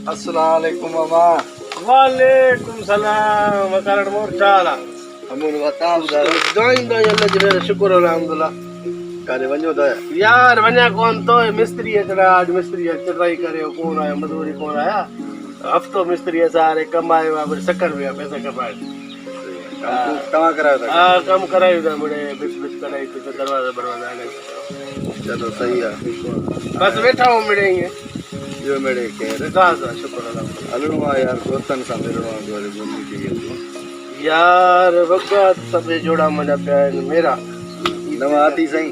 अस्सलामुअलैकुम मामा। वालेकुम सलाम वकालत मोरचाला अमून वताम दाइन दाइन अल्लाह जरे शुक्र अल्हम्दुलिल्लाह। काले वञो था यार वञा कोन तो मिस्त्री अचड़ा आज मिस्त्री चटाई करे कोन आया मजदूरी कोन आया हफ्तो मिस्त्री सारे कमाए वा सकड़ में पैसा कमाए तव्हां करायो था? हां कम करायो था बड़े बिच बिच कराई तो दरवाजा बरवाजा आ गए। चलो सही है। बस बैठा हूं मेरे ये जो मेरे कह दादा शुक्र अल्लाह। हलणो आहे यार दोस्तन सां मिलणो आहे वरी घुमी फिरी यार वक़्त सब जोड़ा मना पिया मेरा नवा आती सही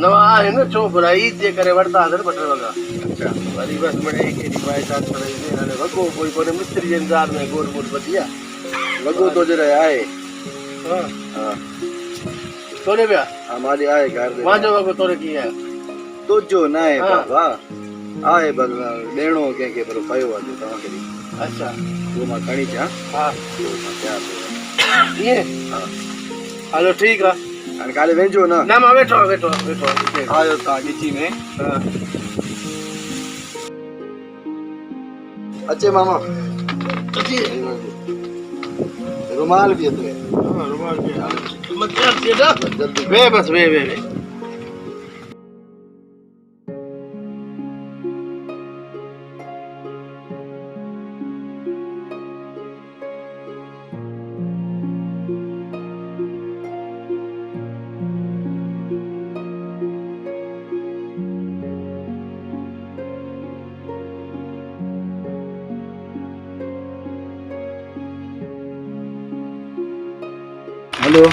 नवा है ना छो बुराई जे करे वरता हदर बटर वगा अच्छा वरी बस मने के दी बाय चांस करे ने वगो कोई कोने मिस्त्री जे इंतजार में गोर गोर बदिया वगो तो जरे आहे। हां हां तोरे बिया हमारे आए घर दे मां जो वगो तोरे की है तो जो ना है हाँ। बाबा आए बल देणो के पर पयो आ जो तव्हां के अच्छा वो मां खणी जा हां तो मां तैयार ये हां हेलो ठीक है हाणे काले वेंजो ना ना मां बैठो बैठो बैठो आयो ता गिची में हां अच्छे मामा जी रुमाल भी है हां रुमाल के मत कर सीधा जल्दी वे बस वे हेलो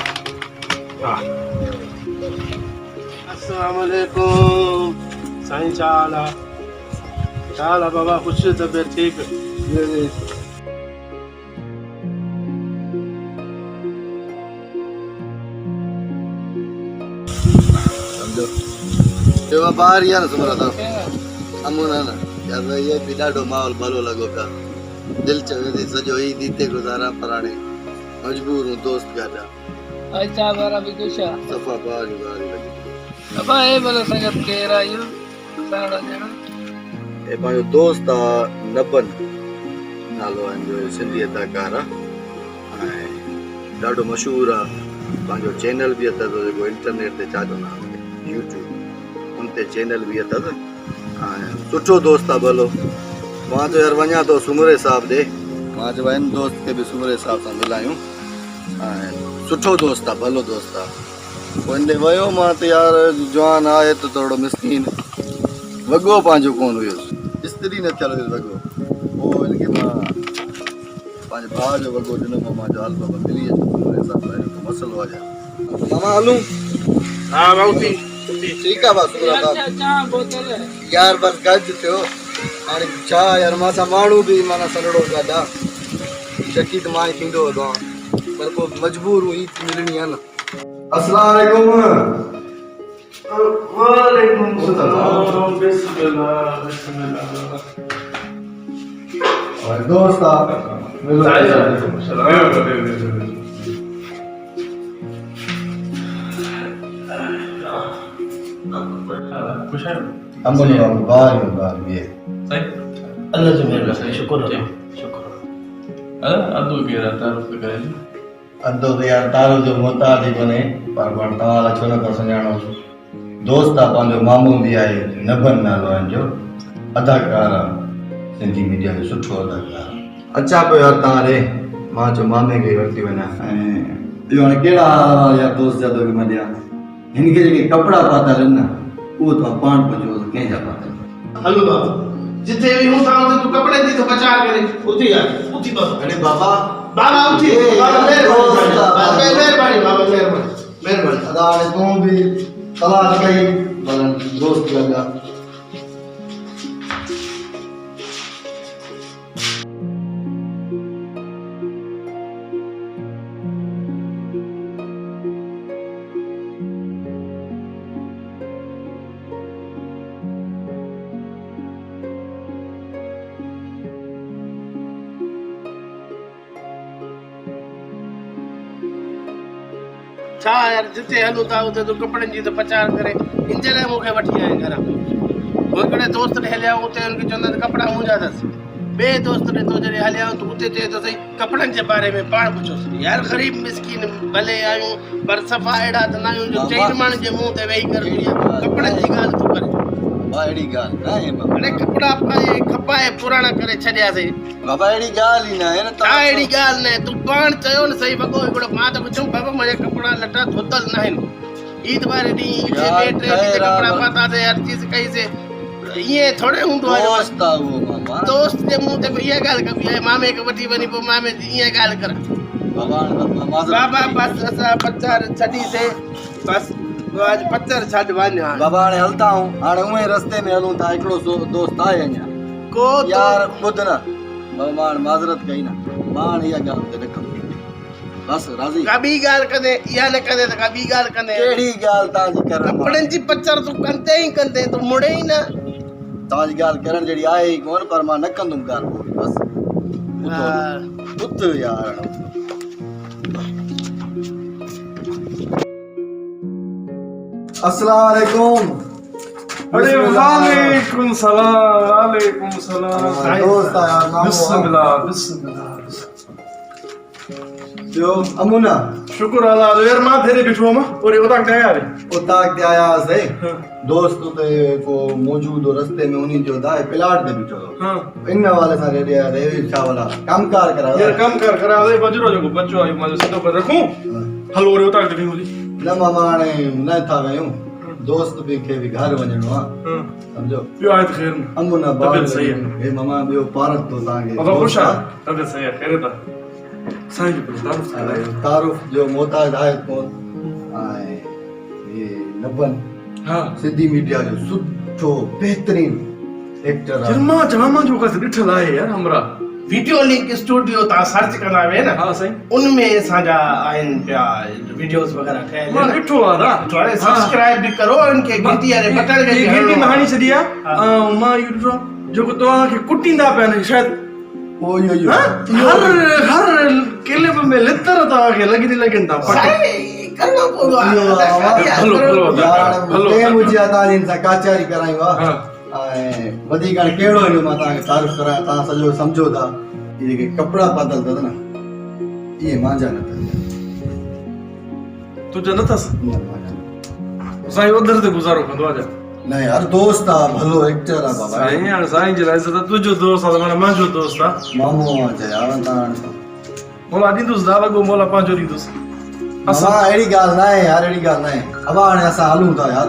अस्सलाम वालेकुम साईं चाला चाला बाबा खुश तबीयत ठीक समझो ये व्यापार यार सुमरा था अमुना ना यार ये भी ॾाढो माहौल भलो लॻो पिया दिलि चवे थी सॼो ई दीते गुज़ारा पर हाणे मजबूर हूं दोस्त गाॾा अच्छा बारा भी कुछ सफ़ा बारी बारी लॻी अब ए बोलो संगत केरा यो साड़ा जणा ए पंहिंजो दोस्त आहे नबन नालो आहे जो सिंधी अदाकार आहे ऐं ॾाढो मशहूरु आहे पंहिंजो चैनल बि अथसि जेको इंटरनेट ते छा चवंदा आहिनि यूट्यूब उन ते चैनल बि अथसि ऐं सुठो दोस्त आहे भलो मां चयो यार वञा थो सुमरे साहिब ॾे मां चयो आहिनि दोस्त खे बि सुमरे साहिब सां मिलायूं ऐं सुठो दोस्त आहे भलो दोस्त आहे पोइ इन वियो मां त यार जवान आहे त थोरो मिसकीन वॻो पंहिंजो कोन हुयुसि इस्त्री न थियल हुयुसि वॻो पोइ हिनखे मां पंहिंजे भाउ जो वॻो ॾिनो मां जो हल बाबा मिली अचो सुमरे साहिब सां हिकु मसइलो आहे मामा हलूं हां बाउती ठीकु आहे बसि सुमरा अच्छा साहिब चा बोतल यार बसि गज थियो हाणे छा यार मां सां माण्हू बि माना सनड़ो ॾाढा शकी त मां ई थींदो वधो आहियां पर पोइ मजबूर हुई मिलणी आहे न अस्सलाम वालेकुम सलाम बिस्मिल्लाह बिस्मिल्लाह और दोस्त आप मिलो खुश है अमन बार बार ये अल्लाह जी मेहरबानी शुक्र है शुक्र अदो केरा तारुफ करे अदो तो यार तारो जो मोहताज ही बने पर तव्हां छो न कर सुञाणो दोस्त आहे पंहिंजो मामू बि आहे नबन नालो आहे जो अदाकार आहे सिंधी मीडिया जो सुठो अदाकार अचा पियो यार तव्हां ॾे मां चयो मामे खे वठी वञा ऐं इहो हाणे कहिड़ा यार दोस्त जा तोखे मां ॾियां हिनखे जेके कपिड़ा पातल आहिनि न उहो तव्हां पाण पुछो कंहिंजा पातल हलो बाबा जिथे भी हूं था उते तू कपड़े दी तो बचा करे उठी यार उठी बाबा अरे बाबा बाबा उठी बाबा मेहरबानी बाबा मेहरबानी अदा हाणे तूं बि तलाश कई भलन दोस्त लॻा छा यार जिथे हलूं था उते तू कपड़े जी तो प्रचार करे इन जे लाइ मूंखे वठी आए घर हिकिड़े दोस्त ॾे हलिया उते उनखे चवंदा कपिड़ा मुंहिंजा अथसि बे दोस्त ने तो जरे हलिया तो उते ते तो सही कपड़न जे बारे में पाण पुछोस यार गरीब मिस्किन भले आयूं पर सफा एड़ा त ना जो चैन मान जे मुंह ते वेही कर कपड़न जी गाल तू करे बाबा अहिड़ी ॻाल्हि न आहे बाबा। अरे कपड़ा पाए खपाए पुराणा करे छॾियासीं बाबा अहिड़ी ॻाल्हि ई न आहे न का अहिड़ी ॻाल्हि न तूं पाण चयो न सही वॻो हिकिड़ो मां त पुछूं बाबा मुंहिंजा कपिड़ा लटा धोतल न आहिनि ईद वारे ॾींहुं यार, टे ॾींहं कपिड़ा पातासीं हर चीज़ कईसीं ईअं थोरे हूंदो आहे दोस्त आहे उहो मामा। दोस्त जे मुंह ते इहा ॻाल्हि कबी आहे मामे खे वठी वञी पोइ मामे ईअं ॻाल्हि कर बाबा बाबा बसि असां पचर छॾीसीं बसि आज पचर छॾ वञ हाणे बाबा हाणे हलंदा आहियूं हाणे उहे रस्ते में हलूं था हिकिड़ो दोस्त आहे अञा को यार ॿुध न बाबा हाणे माज़रत कई न मां हाणे इहा ॻाल्हि ते न कंदी बसि राज़ी का ॿी ॻाल्हि कंदे इहा न कंदे त का ॿी ॻाल्हि कंदे कहिड़ी ॻाल्हि तव्हांजी करण कपिड़नि जी पचर तूं कंदे ई कंदे तूं मुड़े ई न तव्हांजी ॻाल्हि करण जहिड़ी आहे ई कोन पर मां न कंदुमि ॻाल्हि बसि ॿुध यार अस्सलाम वालेकुम। अरे वालेकुम सलाम दोस्त आहे यार मामो बिस्मिल्लाह बिस्मिल्लाह जो अमुना शुक्र अल्लाह जो यार मां तेरे बिठो मां और उता के आया रे उताक ते आया से दोस्त ते को मौजूद हो रस्ते में उन्हीं जो दाए प्लाट ते बिठो हां इन वाले सारे रे रे चावला कामकार करा यार काम कर करा दे बजरो जो बच्चो आयो मां सिधो कर रखूं हलो रे उता के होली न मामा ने न था वयूं दोस्त भी के भी घर वणनो हां समझो यो आयत खैर अमुना तबियत बात सही है ए मामा बियो पारक तो तांगे अब खुश है तबियत सही है खैर था साईं जो तारुफ कराए तारुफ जो मोहताज आहे कोन आए ये नबन हां सिद्धि मीडिया जो सुठो बेहतरीन एक्टर जरमा जमा जो का दिठल आहे यार हमरा वीडियो लिंक स्टूडियो ता सर्च कंदा वे न हां साईं उनमें असांजा आहिनि पिया वीडियोस वगैरह ठहियल मां ॾिठो आहे ना थोड़े सब्सक्राइब भी करो इनके घंटी वाले बटन के घंटी में हाणी छॾी आहे मां इहो ॾिठो जेको तव्हांखे कुटींदा पिया आहिनि शायदि ओ यो हर क्लिप में लितर तव्हांखे लॻी लॻनि था करणो पवंदो हलो ते मुझे तालीम सां काचारी करायो आहे ऐं वधीक हाणे कहिड़ो इहो मां तव्हांखे तारीफ़ करां तव्हां सॼो सम्झो था इहे जेके कपिड़ा पातल अथव न इहे मुंहिंजा न अथव तुंहिंजा न अथसि साईं उधर ते गुज़ारो कंदो आहे न यार दोस्त आहे भलो एक्टर आहे बाबा साईं हाणे साईं जे लाइ इज़त तुंहिंजो दोस्त आहे त माना मुंहिंजो दोस्त आहे मामो आहे चया तव्हां मोला ॾींदुसि दा लॻो मोला पंहिंजो ॾींदुसि असां अहिड़ी ॻाल्हि न आहे यार अहिड़ी ॻाल्हि न आहे अब हाणे असां हलूं था यार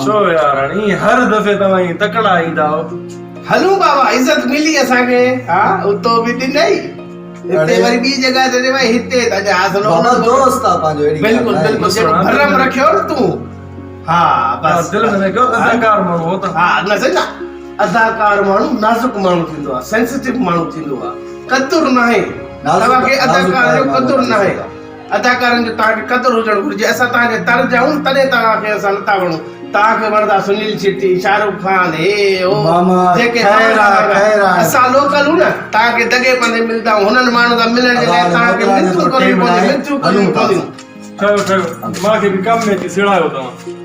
छो यार हाणे हर दफ़े तव्हां ई तकड़ा ईंदा हो हलूं बाबा इज्जत मिली असांखे हा उतो बि ॾिनई हिते वरी ॿी जॻह ते भाई हिते त हासिलो बाबा दोस्त आहे पंहिंजो अहिड़ी बिल्कुल बिल्कुल भरम रखियो न तूं हा बस दिल में कयो अदाकार माण्हू हो त हा न सही अदाकार माण्हू नाज़ुक माण्हू थींदो आहे सेंसिटिव माण्हू थींदो आहे कदुर न आहे तव्हांखे अदाकार जो कदुर न आहे अदाकारनि जो तव्हांखे कदुर हुजणु घुरिजे असां तव्हांजे तर जाऊं तॾहिं तव्हांखे असां नथा वणूं तव्हांखे वणंदा सुनील शेट्टी शाहरुख खान हे हो जेके असां लोकल हूं न तव्हांखे दगे पंदे मिलंदा हुननि माण्हुनि सां मिलण जे लाइ तव्हांखे मिंथूं करणियूं पवंदियूं मिंथूं करणियूं पवंदियूं चयो चयो मूंखे बि कम में अची सिड़ायो तव्हां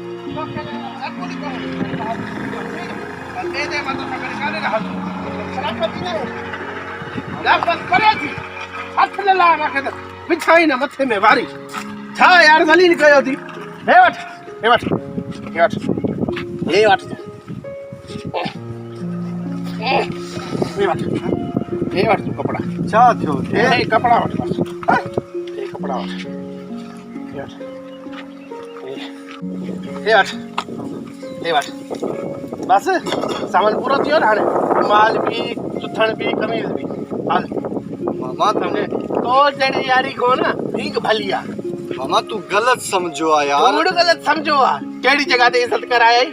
बिछाई न मथे में वारी छा यार ज़लील कयो थी हे वठ हे वठ हे वठ हे वठ हे वठ हे वठ तूं कपड़ा छा थियो हे कपड़ा वठ हे कपड़ा वठ हे वठ हे वठ हे वठ बस सामान पूरो थियो न हाणे माल भी सुथण भी कमीज भी हल मामा तुमने तो जड़ी यारी को ना भीख भली आ मामा तू गलत समझो आ यार तू गलत समझो आ केड़ी जगह ते इज्जत कराए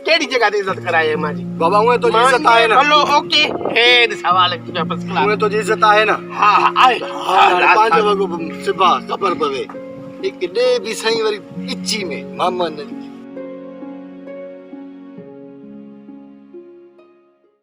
केड़ी जगह ते इज्जत कराए माजी बाबा उहे तो इज्जत आहे न बोलो ओके हे सवाल है बस क्लास उहे तो इज्जत आहे न हां हां आए पांच वगो सिबा खबर पवे एक डे भी सही वरी इच्छी में मामा ने